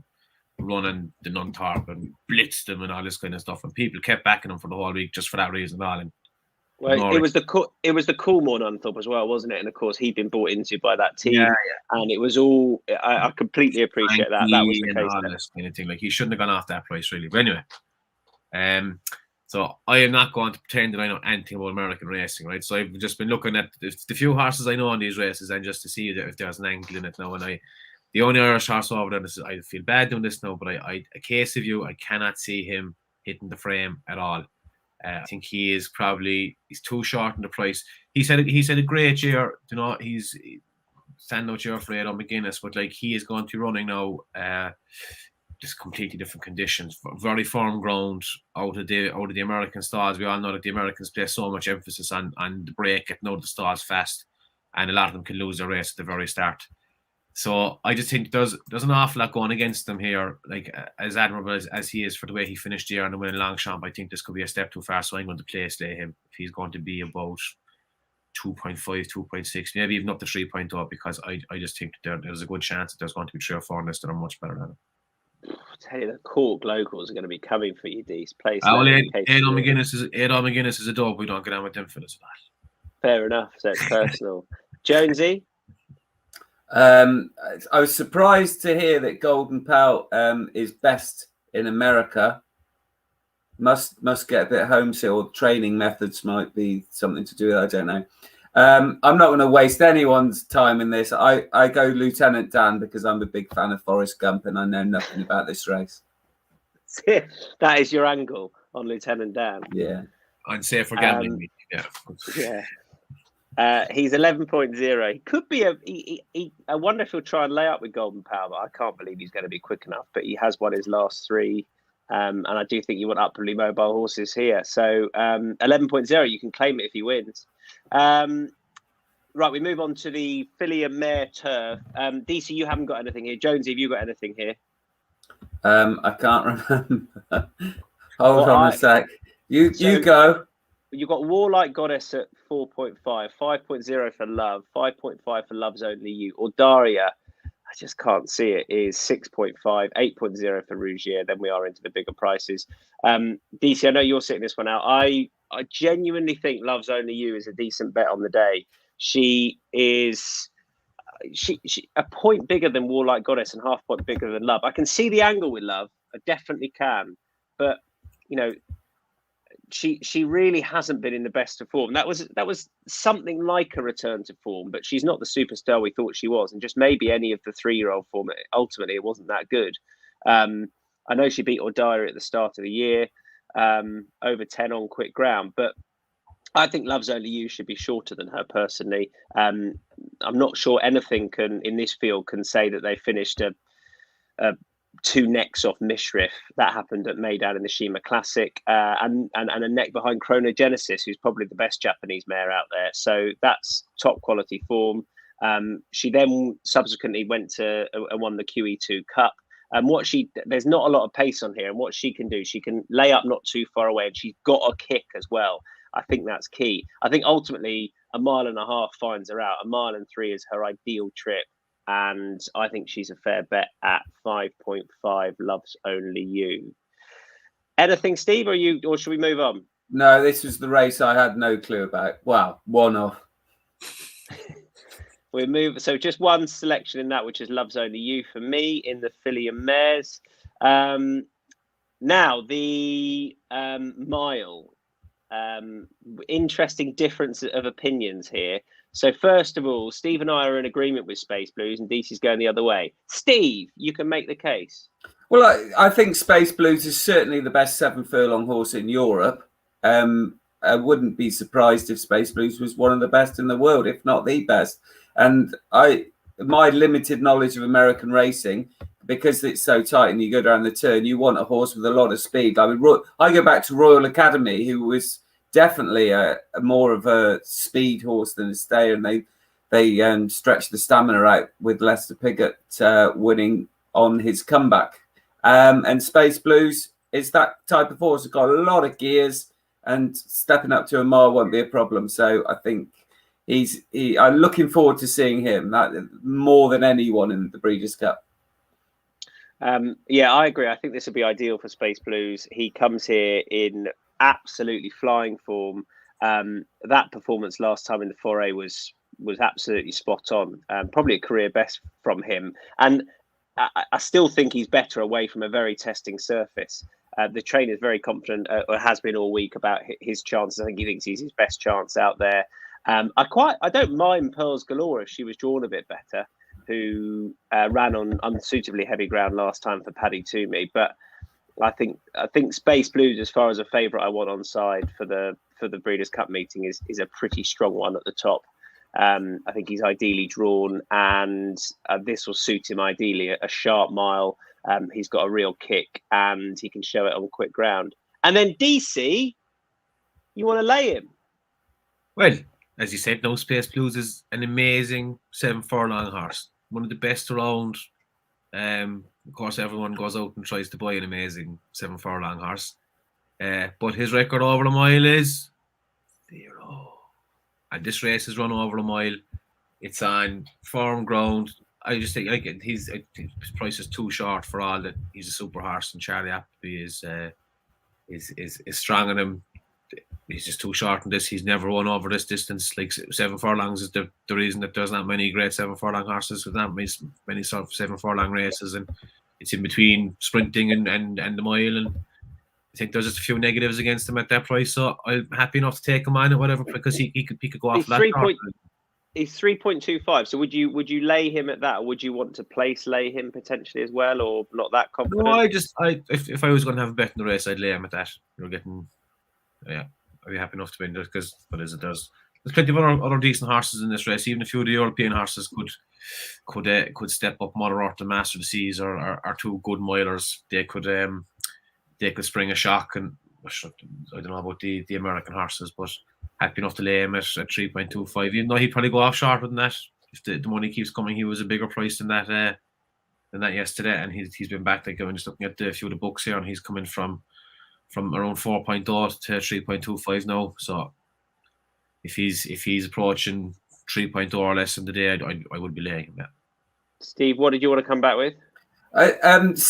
run the Nunthorpe and blitz them and all this kind of stuff." And people kept backing him for the whole week just for that reason. And Well, it was the Coolmore Nunthorpe as well, wasn't it? And of course, he'd been bought into by that team, and it was all. I completely appreciate that. That was the case. Kind of thing. Like he shouldn't have gone off that price, really. But anyway, so I am not going to pretend that I know anything about American racing, right? So I've just been looking at the few horses I know on these races, and just to see if there's an angle in it now. And the only Irish horse over there, I feel bad doing this now, but a case of you, I cannot see him hitting the frame at all. I think he's too short in the price. He said a great year. You know, he's standout year for Aidan McGuinness, but like he is going to be running now, just completely different conditions, very firm ground out of the American stalls. We all know that the Americans place so much emphasis on the break, getting out of the stalls fast, and a lot of them can lose their race at the very start. So I just think there's an awful lot going against them here. Like as admirable as he is for the way he finished the year and the winning Longchamp, I think this could be a step too far. So I'm going to slay him if he's going to be about 2.5, 2.6, maybe even up to 3.0, because I just think there's a good chance that there's going to be 3 or 4 in this that are much better than him. I tell you, the Cork locals are going to be coming for you, Dees. Aidan McGuinness is a dog. We don't get on with them for this. Fair enough. So it's personal. Jonesy? I was surprised to hear that Golden Pal is best in America. Must get a bit homesick, or training methods might be something to do with it. I don't know. I'm not going to waste anyone's time in this. I go Lieutenant Dan because I'm a big fan of Forrest Gump and I know nothing about this race. That is your angle on Lieutenant Dan. Yeah. I'd say for gambling. Yeah. He's 11.0. He could be I wonder if he'll try and lay up with Golden Power, but I can't believe he's going to be quick enough. But he has won his last 3. And I do think you want upwardly mobile horses here. So 11.0, you can claim it if he wins. Right, we move on to the filly and mare turf. Deasy, you haven't got anything here. Jonesy, have you got anything here? I can't remember. Hold on a sec. You go. You've got Warlike Goddess at 4.5, 5.0 for Love, 5.5 for Love's Only You. Or Daria, I just can't see it, is 6.5, 8.0 for Rougier. Then we are into the bigger prices. DC, I know you're sitting this one out. I genuinely think Love's Only You is a decent bet on the day. She is she a point bigger than Warlike Goddess and half point bigger than Love. I can see the angle with Love. I definitely can. But, you know, she really hasn't been in the best of form. That was something like a return to form, but she's not the superstar we thought she was. And just maybe any of the 3-year-old form, ultimately it wasn't that good. I know she beat Ordira at the start of the year, over 10 on quick ground, but I think Love's Only You should be shorter than her personally. I'm not sure anything in this field can say that they finished a 2 necks off Mishriff. That happened at Maidan in the Shima Classic, and a neck behind Chronogenesis, who's probably the best Japanese mare out there. So that's top quality form. She then subsequently went to and won the QE2 Cup. And there's not a lot of pace on here, and what she can do, she can lay up not too far away, and she's got a kick as well. I think that's key. I think ultimately 1.5 miles finds her out. 1.3 miles is her ideal trip. And I think she's a fair bet at 5.5. Love's Only You. Anything, Steve, or should we move on? No, this was the race I had no clue about. Wow, one off. We move. So just one selection in that, which is Love's Only You for me in the filly and mares. Now the mile. Interesting difference of opinions here. So first of all, Steve and I are in agreement with Space Blues, and Deasy's going the other way. Steve, you can make the case. Well, I think Space Blues is certainly the best 7 furlong horse in Europe. I wouldn't be surprised if Space Blues was one of the best in the world, if not the best. And my limited knowledge of American racing, because it's so tight and you go down the turn, you want a horse with a lot of speed. I mean, I go back to Royal Academy, who was definitely a more of a speed horse than a stayer, and they stretched the stamina out with Lester Piggott winning on his comeback. And Space Blues is that type of horse. It's got a lot of gears, and stepping up to a mile won't be a problem. So I think I'm looking forward to seeing him that more than anyone in the Breeders' Cup. Yeah, I agree. I think this would be ideal for Space Blues. He comes here in absolutely flying form. that performance last time in the foray was absolutely spot on. Probably a career best from him. And I still think he's better away from a very testing surface. The trainer is very confident, or has been all week, about his chances. I think he thinks he's his best chance out there. I don't mind Pearls Galore if she was drawn a bit better, who ran on unsuitably heavy ground last time for Paddy Toomey. But I think Space Blues, as far as a favourite I want on side for the Breeders' Cup meeting, is a pretty strong one at the top. I think he's ideally drawn, and this will suit him ideally. A sharp mile. He's got a real kick, and he can show it on quick ground. And then Deasy, you want to lay him? Well, as you said, No Space Blues is an amazing 7 furlong horse. One of the best around. Of course, everyone goes out and tries to buy an amazing 7 furlong horse. But his record over a mile is 0. And this race is run over a mile. It's on firm ground. I just think his price is too short for all that. He's a super horse, and Charlie Appleby is strong in him. He's just too short in this. He's never won over this distance. Like 7 furlongs is the reason that there's not many great 7 furlong horses with not many sort of 7 furlong races, and it's in between sprinting and the mile. And I think there's just a few negatives against him at that price. So I'm happy enough to take him on at whatever, because he could go off that. He's 3.25. So would you lay him at that, or would you want to lay him potentially as well, or not that confident? No, if I was going to have a bet in the race, I'd lay him at that. You're getting, yeah, I'd be happy enough to win, because there's plenty of other decent horses in this race. Even a few of the European horses could step up. Mother Earth and Master of the Seas are two good milers. They could spring a shock, and I don't know about the American horses, but happy enough to lay him at 3.25, even though he'd probably go off shorter than that. If the money keeps coming, he was a bigger price than that yesterday, and he's been back. Like, I'm just looking at a few of the books here, and he's coming from around 4.0 to 3.25 now. So if he's approaching 3.0 or less in the day, I would be laying him. Yeah. Steve, what did you want to come back with? This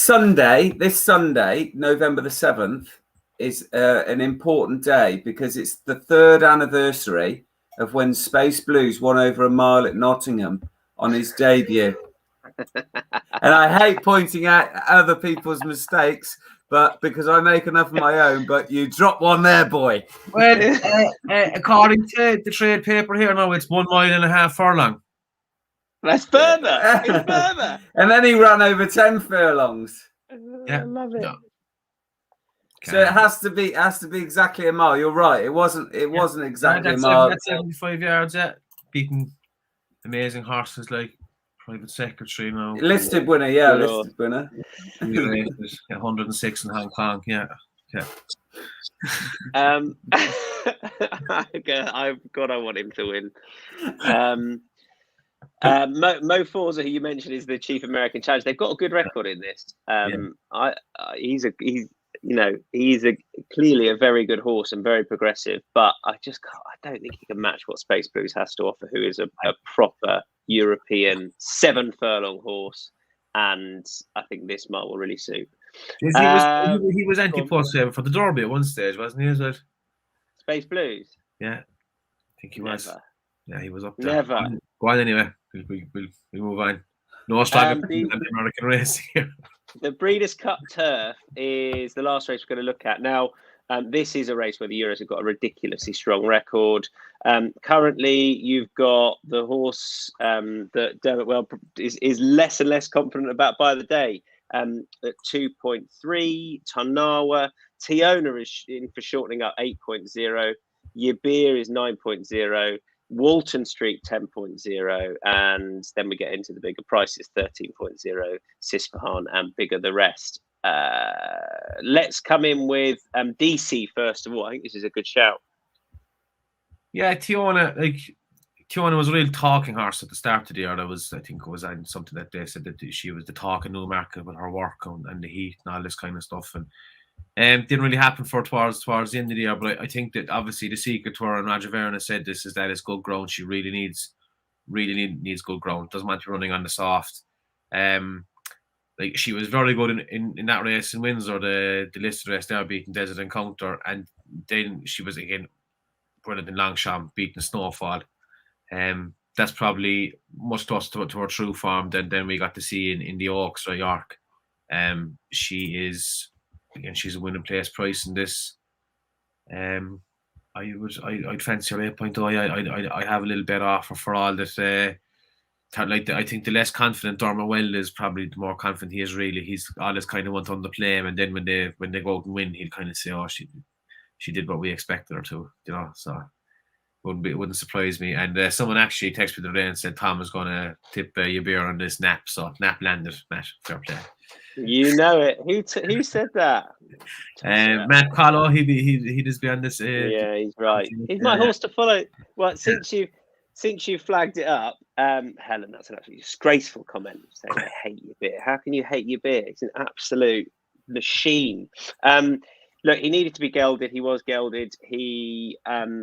Sunday, November the 7th, is an important day, because it's the 3rd anniversary of when Space Blues won over a mile at Nottingham on his debut. And I hate pointing out other people's mistakes, but because I make enough of my own, but you drop one there, boy. Well, according to the trade paper here, now it's 1.5 miles furlong. That's further. It's further. And then he ran over 10 furlongs. Yeah, I love it. No. So it has to be exactly a mile. You're right. It wasn't exactly a mile. That's 75 yards. Yeah, beating amazing horses like Private Secretary now. Listed winner, yeah, listed winner. 106 in Hong Kong. Yeah. I've got. I want him to win. Mo Forza, who you mentioned, is the Chief American Challenge. They've got a good record in this. He's clearly a very good horse and very progressive, but I don't think he can match what Space Blues has to offer, who is a proper European 7 furlong horse, and I think this mile will really suit. He was anti-post for the Derby at one stage, wasn't he? As well? Space Blues. Yeah, I think he was. Yeah, he was up there. Never. Go on anyway. We'll move on. No Australian American race here. The Breeders' Cup Turf is the last race we're going to look at. Now, this is a race where the Euros have got a ridiculously strong record. Currently, you've got the horse that Dermot is less and less confident about by the day. At 2.3, Tanawa. Tiona is in for shortening up 8.0. Yabir is 9.0. Walton Street 10.0, and then we get into the bigger prices 13.0, Sisfahan, and bigger the rest. Let's come in with Deasy first of all. I think this is a good shout. Yeah, Tiona was a real talking horse at the start of the year. I think it was something that they said that she was the talking Newmarket with her work and the heat and all this kind of stuff. And didn't really happen for towards the end of the year, but I think that obviously the secret to her, and Roger Vernon has said this, is that it's good ground. She really needs good ground. Doesn't want to be running on the soft. Like, she was very good in that race in Windsor, the listed race there, beating Desert Encounter, and then she was again brilliant in Longchamp, beating Snowfall. That's probably much closer to her true form than we got to see in the Oaks or York. She is, again, she's a winning place price in this. I'd fancy her 8.0. I have a little bit off her for all that. I think the less confident Dermot Well is, probably the more confident he is. Really, he's always kind of went on the plane, and then when they go out and win, he'll kind of say, "Oh, she did what we expected her to," So it wouldn't surprise me. And someone actually texted me today and said Tom was going to tip your beer on this Nap, so Nap landed. Matt, fair play. You know it. Who said that? Matt Carlo. He does be on this. Yeah, he's right. He's my horse to follow. Well, since you flagged it up, Helen, that's an absolutely disgraceful comment saying I hate your beer. How can you hate your beer? It's an absolute machine. Look, he needed to be gelded. He was gelded. He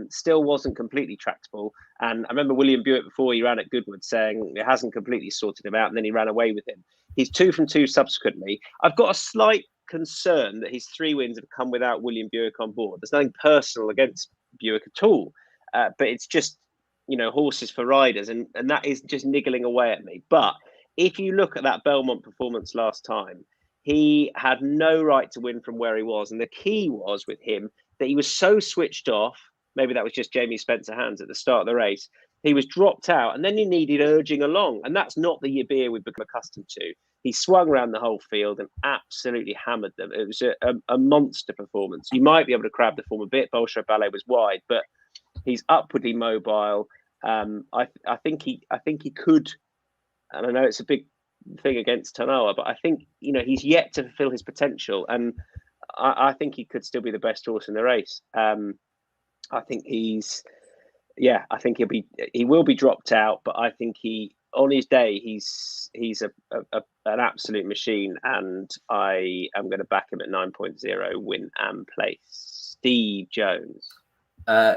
still wasn't completely tractable. And I remember William Buick, before he ran at Goodwood, saying it hasn't completely sorted him out, and then he ran away with him. He's 2 from 2 subsequently. I've got a slight concern that his 3 wins have come without William Buick on board. There's nothing personal against Buick at all, but it's just, horses for riders, and that is just niggling away at me. But if you look at that Belmont performance last time, he had no right to win from where he was. And the key was with him that he was so switched off. Maybe that was just Jamie Spencer hands at the start of the race. He was dropped out, and then he needed urging along. And that's not the Yabir we've become accustomed to. He swung around the whole field and absolutely hammered them. It was a monster performance. You might be able to crab the form a bit. Bolshoi Ballet was wide, but he's upwardly mobile. I think he could, and I know it's a big thing against Tanoa, but I think he's yet to fulfill his potential, and I think he could still be the best horse in the race. I think he will be dropped out, but I think on his day he's an absolute machine, and I am going to back him at 9.0 win and place. Steve Jones.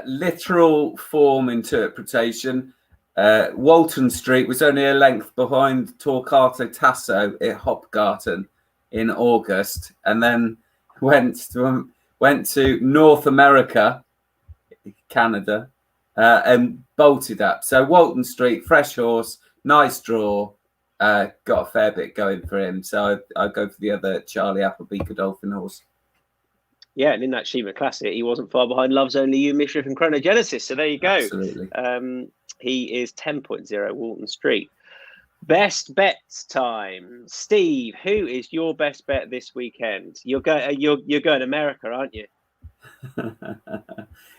Literal form interpretation. Walton Street was only a length behind Torquato Tasso at Hopgarten in August, and then went to North America, Canada, and bolted up. So Walton Street, fresh horse, nice draw, got a fair bit going for him. So I go for the other Charlie Appleby Godolphin horse. Yeah, and in that Shima Classic, he wasn't far behind Love's Only You, Mishriff and Chronogenesis. So there you go. Absolutely. He is 10.0 Walton Street. Best bets time. Steve, who is your best bet this weekend? You're going America, aren't you?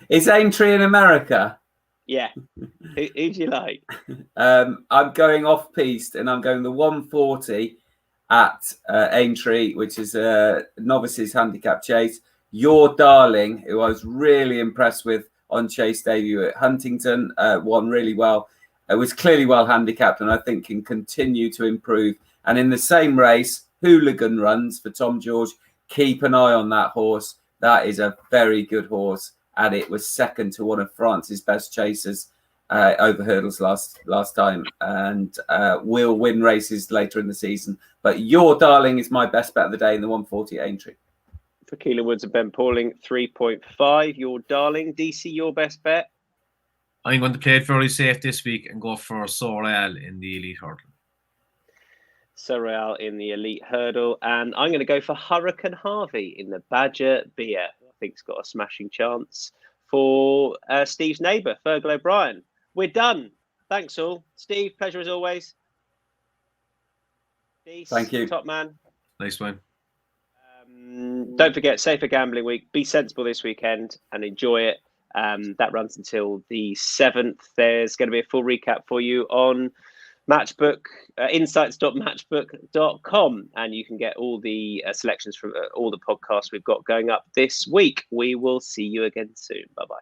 Is Aintree in America? Yeah. Who do you like? I'm going off-piste, and I'm going the 140 at Aintree, which is a novices handicap chase. Your Darling, who I was really impressed with on chase debut at Huntington, won really well. It was clearly well handicapped, and I think can continue to improve. And in the same race, Hooligan runs for Tom George. Keep an eye on that horse. That is a very good horse, and it was second to one of France's best chasers over hurdles last time, and will win races later in the season. But Your Darling is my best bet of the day in the 140 at Aintree. For Keelan Woods and Ben Pauling, 3.5. Your Darling. Deasy, your best bet? I'm going to play it very safe this week and go for Sorel in the Elite Hurdle. Sorel in the Elite Hurdle. And I'm going to go for Hurricane Harvey in the Badger Beer. I think it's got a smashing chance for Steve's neighbour, Fergal O'Brien. We're done. Thanks all. Steve, pleasure as always. Dease, thank you. Top man. Nice one. Don't forget, Safer Gambling Week. Be sensible this weekend and enjoy it. That runs until the 7th. There's going to be a full recap for you on Matchbook, insights.matchbook.com, and you can get all the selections from all the podcasts we've got going up this week. We will see you again soon. Bye-bye.